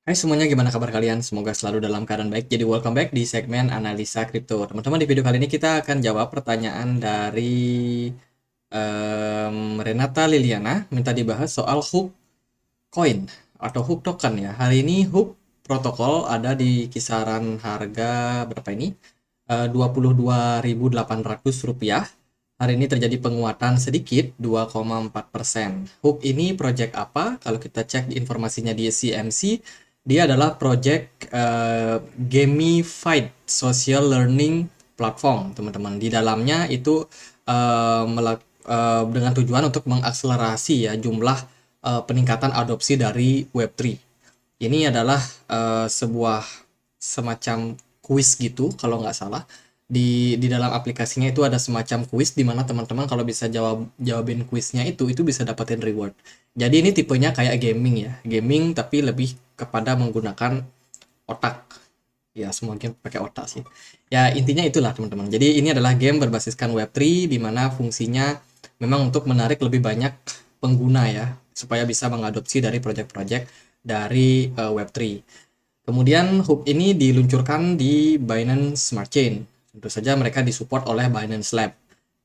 Hai semuanya, gimana kabar kalian? Semoga selalu dalam keadaan baik. Jadi welcome back di segmen analisa kripto. Teman-teman, di video kali ini kita akan jawab pertanyaan dari Renata Liliana, minta dibahas soal hook coin atau hook token ya. Hari ini hook protokol ada di kisaran harga berapa ini? 22.800 rupiah. Hari ini terjadi penguatan sedikit 2,4%. Hook ini project apa? Kalau kita cek di informasinya di CMC, dia adalah project gamified social learning platform, teman-teman. Di dalamnya itu dengan tujuan untuk mengakselerasi ya jumlah peningkatan adopsi dari Web3. Ini adalah sebuah semacam kuis gitu kalau nggak salah. Di dalam aplikasinya itu ada semacam kuis di mana teman-teman kalau bisa jawabin kuisnya itu bisa dapetin reward. Jadi ini tipenya kayak gaming ya, gaming tapi lebih kepada menggunakan otak. Ya, semua game pakai otak sih. Ya, intinya itulah teman-teman. Jadi ini adalah game berbasiskan Web3 di mana fungsinya memang untuk menarik lebih banyak pengguna ya, supaya bisa mengadopsi dari project-project dari Web3. Kemudian hub ini diluncurkan di Binance Smart Chain. Tentu saja mereka disupport oleh Binance Lab.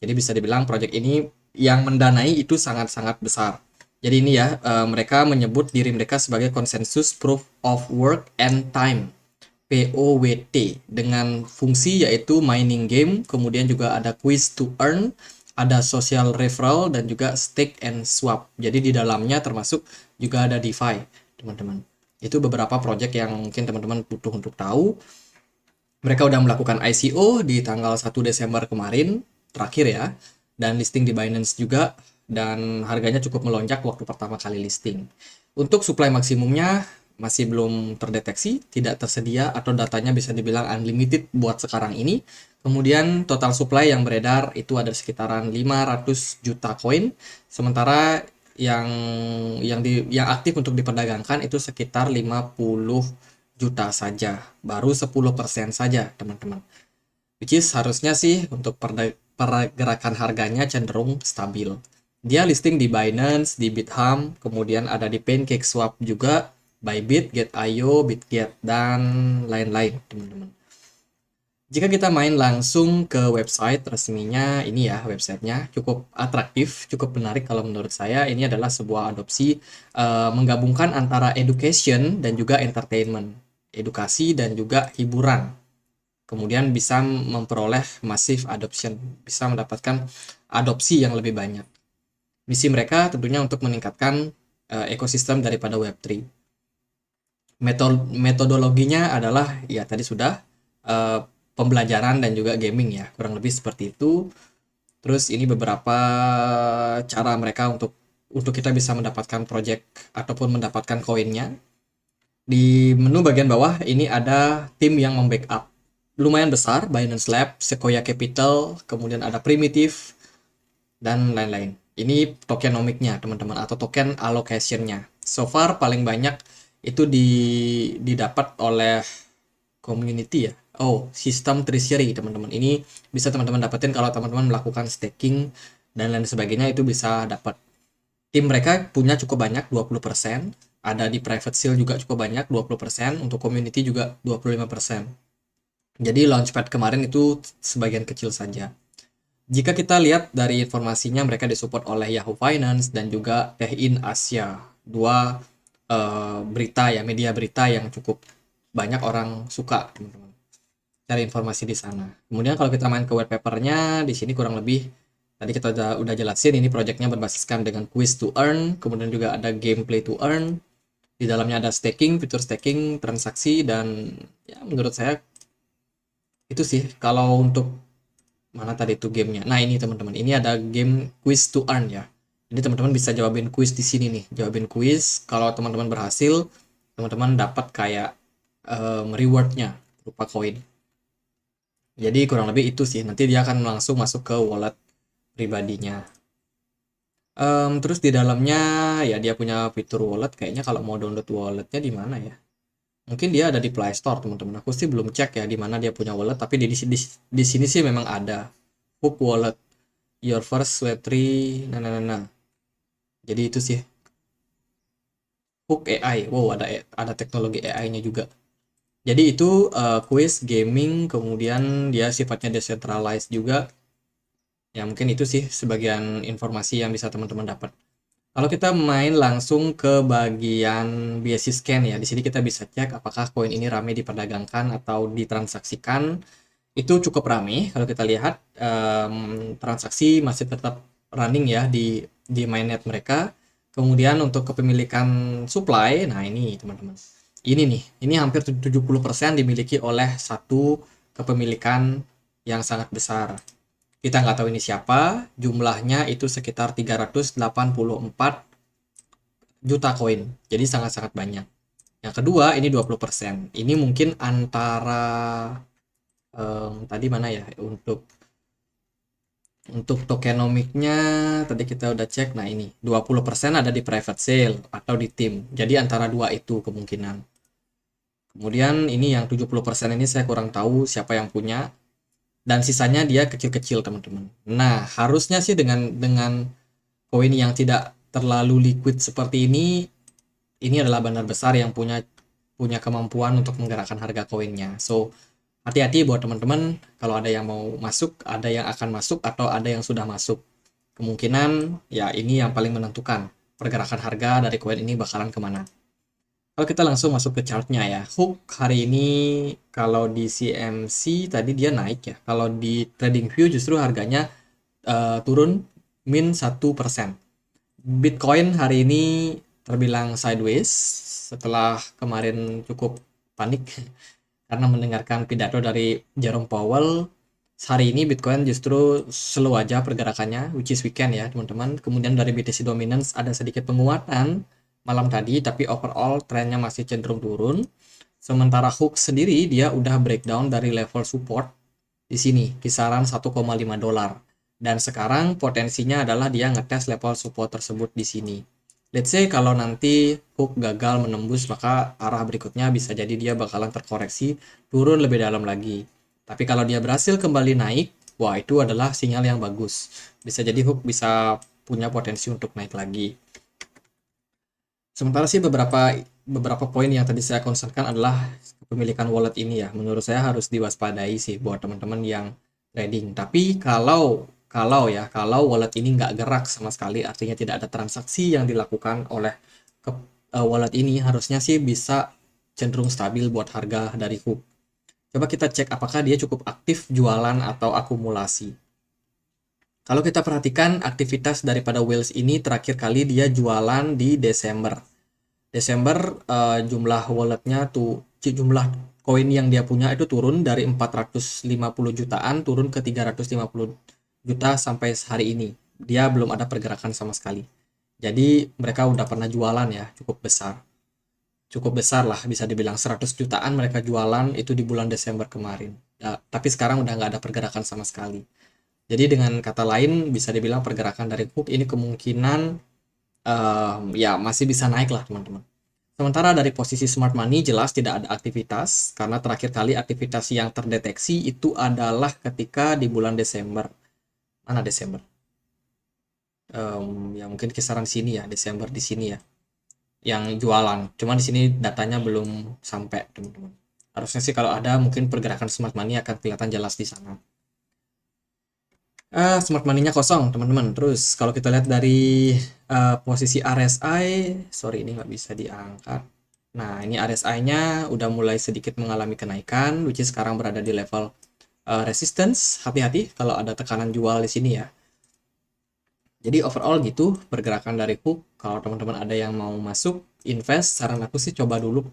Jadi bisa dibilang project ini yang mendanai itu sangat-sangat besar. Jadi ini ya, mereka menyebut diri mereka sebagai Consensus Proof of Work and Time POWT dengan fungsi yaitu mining game, kemudian juga ada quiz to earn, ada social referral dan juga stake and swap. Jadi di dalamnya termasuk juga ada DeFi, teman-teman. Itu beberapa project yang mungkin teman-teman butuh untuk tahu. Mereka udah melakukan ICO di tanggal 1 Desember kemarin, terakhir ya, dan listing di Binance juga, dan harganya cukup melonjak waktu pertama kali listing. Untuk supply maksimumnya masih belum terdeteksi, tidak tersedia atau datanya bisa dibilang unlimited buat sekarang ini. Kemudian total supply yang beredar itu ada sekitaran 500 juta koin, sementara yang yang aktif untuk diperdagangkan itu sekitar 50 juta saja, baru 10% saja, teman-teman. Which is harusnya sih untuk pergerakan harganya cenderung stabil. Dia listing di Binance, di Bithumb, kemudian ada di PancakeSwap juga, Bybit, Get.io, Bitget, dan lain-lain, teman-teman. Jika kita main langsung ke website resminya, ini ya websitenya cukup atraktif, cukup menarik kalau menurut saya. Ini adalah sebuah adopsi menggabungkan antara education dan juga entertainment, edukasi dan juga hiburan. Kemudian bisa memperoleh massive adoption, bisa mendapatkan adopsi yang lebih banyak. Misi mereka tentunya untuk meningkatkan ekosistem daripada Web3. Metodologinya adalah ya tadi sudah eh, pembelajaran dan juga gaming ya, kurang lebih seperti itu. Terus ini beberapa cara mereka untuk kita bisa mendapatkan project ataupun mendapatkan koinnya. Di menu bagian bawah ini ada tim yang membackup lumayan besar, Binance Lab, Sequoia Capital, kemudian ada Primitive dan lain-lain. Ini tokenomiknya teman-teman atau token allocationnya. So far paling banyak itu didapat oleh community ya. Oh, sistem treasury teman-teman. Ini bisa teman-teman dapetin kalau teman-teman melakukan staking dan lain sebagainya, itu bisa dapat. Tim mereka punya cukup banyak 20%, ada di private sale juga cukup banyak 20%, untuk community juga 25%. Jadi launchpad kemarin itu sebagian kecil saja. Jika kita lihat dari informasinya, mereka disupport oleh Yahoo Finance dan juga Teh-in Asia, dua berita ya, media berita yang cukup banyak orang suka, teman-teman, cari informasi di sana. Kemudian kalau kita main ke white papernya, di sini kurang lebih tadi kita udah jelasin, ini projectnya berbasiskan dengan quiz to earn, kemudian juga ada gameplay to earn. Di dalamnya ada staking, fitur staking, transaksi, dan ya menurut saya itu sih kalau untuk mana tadi itu gamenya. Nah ini teman-teman, ini ada game quiz to earn ya. Jadi teman-teman bisa jawabin quiz di sini nih, jawabin quiz. Kalau teman-teman berhasil, teman-teman dapat kayak rewardnya berupa koin. Jadi kurang lebih itu sih. Nanti dia akan langsung masuk ke wallet pribadinya. Terus di dalamnya ya dia punya fitur wallet. Kayaknya kalau mau download walletnya di mana ya? Mungkin dia ada di Play Store, teman-teman. Aku sih belum cek ya di mana dia punya wallet, tapi di sini sih memang ada. Hook Wallet, Your First Web3, nah. Jadi itu sih. Hook AI. Wow, ada teknologi AI-nya juga. Jadi itu quiz gaming, kemudian dia sifatnya decentralized juga. Ya mungkin itu sih sebagian informasi yang bisa teman-teman dapat. Kalau kita main langsung ke bagian basis scan ya, di sini kita bisa cek apakah koin ini ramai diperdagangkan atau ditransaksikan. Itu cukup ramai. Kalau kita lihat transaksi masih tetap running ya di mainnet mereka. Kemudian untuk kepemilikan supply, nah ini teman-teman. Ini nih, ini hampir 70% dimiliki oleh satu kepemilikan yang sangat besar. Kita nggak tahu ini siapa, jumlahnya itu sekitar 384 juta koin. Jadi sangat-sangat banyak. Yang kedua, ini 20%. Ini mungkin antara tadi mana ya untuk tokenomiknya tadi kita udah cek. Nah, ini 20% ada di private sale atau di tim. Jadi antara dua itu kemungkinan. Kemudian ini yang 70% ini saya kurang tahu siapa yang punya, dan sisanya dia kecil-kecil teman-teman. Nah, harusnya sih dengan koin yang tidak terlalu liquid seperti ini adalah bandar besar yang punya punya kemampuan untuk menggerakkan harga koinnya. So, hati-hati buat teman-teman kalau ada yang mau masuk, ada yang akan masuk atau ada yang sudah masuk. Kemungkinan ya ini yang paling menentukan pergerakan harga dari koin ini bakalan kemana. Kalau kita langsung masuk ke chartnya ya, Hook hari ini kalau di CMC tadi dia naik ya. Kalau di TradingView justru harganya turun min 1%. Bitcoin hari ini terbilang sideways setelah kemarin cukup panik karena mendengarkan pidato dari Jerome Powell. Hari ini Bitcoin justru slow aja pergerakannya, which is weekend ya teman-teman. Kemudian dari BTC Dominance ada sedikit penguatan malam tadi, tapi overall trennya masih cenderung turun. Sementara Hook sendiri dia udah breakdown dari level support di sini, kisaran 1,5 dolar. Dan sekarang potensinya adalah dia ngetes level support tersebut di sini. Let's say kalau nanti Hook gagal menembus, maka arah berikutnya bisa jadi dia bakalan terkoreksi turun lebih dalam lagi. Tapi kalau dia berhasil kembali naik, wah itu adalah sinyal yang bagus. Bisa jadi Hook bisa punya potensi untuk naik lagi. Sementara sih beberapa poin yang tadi saya concernkan adalah kepemilikan wallet ini ya. Menurut saya harus diwaspadai sih buat teman-teman yang trading. Tapi kalau wallet ini nggak gerak sama sekali, artinya tidak ada transaksi yang dilakukan oleh wallet ini, harusnya sih bisa cenderung stabil buat harga dari Hook. Coba kita cek apakah dia cukup aktif jualan atau akumulasi. Kalau kita perhatikan aktivitas daripada Whales ini terakhir kali dia jualan di Desember. Jumlah walletnya tuh jumlah koin yang dia punya itu turun dari 450 jutaan turun ke 350 juta sampai hari ini. Dia belum ada pergerakan sama sekali. Jadi mereka udah pernah jualan ya, cukup besar. Cukup besar lah, bisa dibilang 100 jutaan mereka jualan itu di bulan Desember kemarin. Ya, tapi sekarang udah nggak ada pergerakan sama sekali. Jadi dengan kata lain bisa dibilang pergerakan dari Hook ini kemungkinan ya masih bisa naik lah teman-teman. Sementara dari posisi smart money jelas tidak ada aktivitas karena terakhir kali aktivitas yang terdeteksi itu adalah ketika di bulan Desember. Mana Desember? Ya mungkin kisaran sini ya, Desember di sini ya. Yang jualan. Cuma di sini datanya belum sampai teman-teman. Harusnya sih kalau ada mungkin pergerakan smart money akan kelihatan jelas di sana. Smart money-nya kosong teman-teman. Terus kalau kita lihat dari posisi RSI, sorry ini nggak bisa diangkat. Nah ini RSI-nya udah mulai sedikit mengalami kenaikan, which is sekarang berada di level resistance. Hati-hati kalau ada tekanan jual di sini ya. Jadi overall gitu pergerakan dari Hook. Kalau teman-teman ada yang mau masuk invest, saran aku sih coba dulu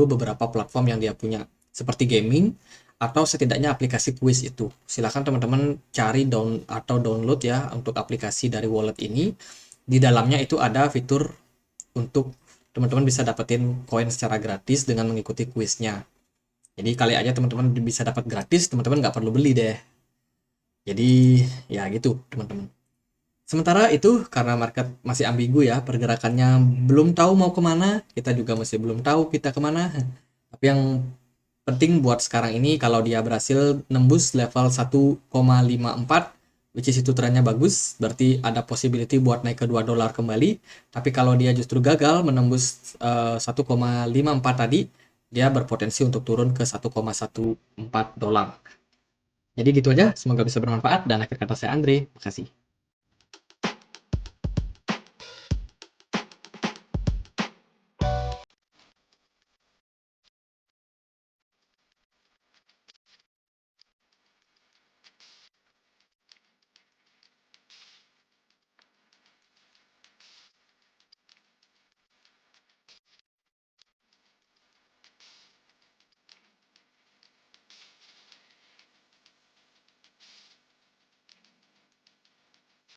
beberapa platform yang dia punya seperti gaming atau setidaknya aplikasi quiz itu. Silahkan teman-teman cari download ya untuk aplikasi dari wallet ini. Di dalamnya itu ada fitur untuk teman-teman bisa dapetin koin secara gratis dengan mengikuti quiznya. Jadi kali aja teman-teman bisa dapat gratis, teman-teman nggak perlu beli deh. Jadi ya gitu teman-teman. Sementara itu karena market masih ambigu ya, pergerakannya belum tahu mau kemana, kita juga masih belum tahu kita kemana. Tapi yang penting buat sekarang ini kalau dia berhasil nembus level 1,54, which is itu trennya bagus, berarti ada possibility buat naik ke 2 dolar kembali. Tapi kalau dia justru gagal menembus 1,54 tadi, dia berpotensi untuk turun ke 1,14 dolar. Jadi gitu aja, semoga bisa bermanfaat, dan akhir kata saya Andre, makasih.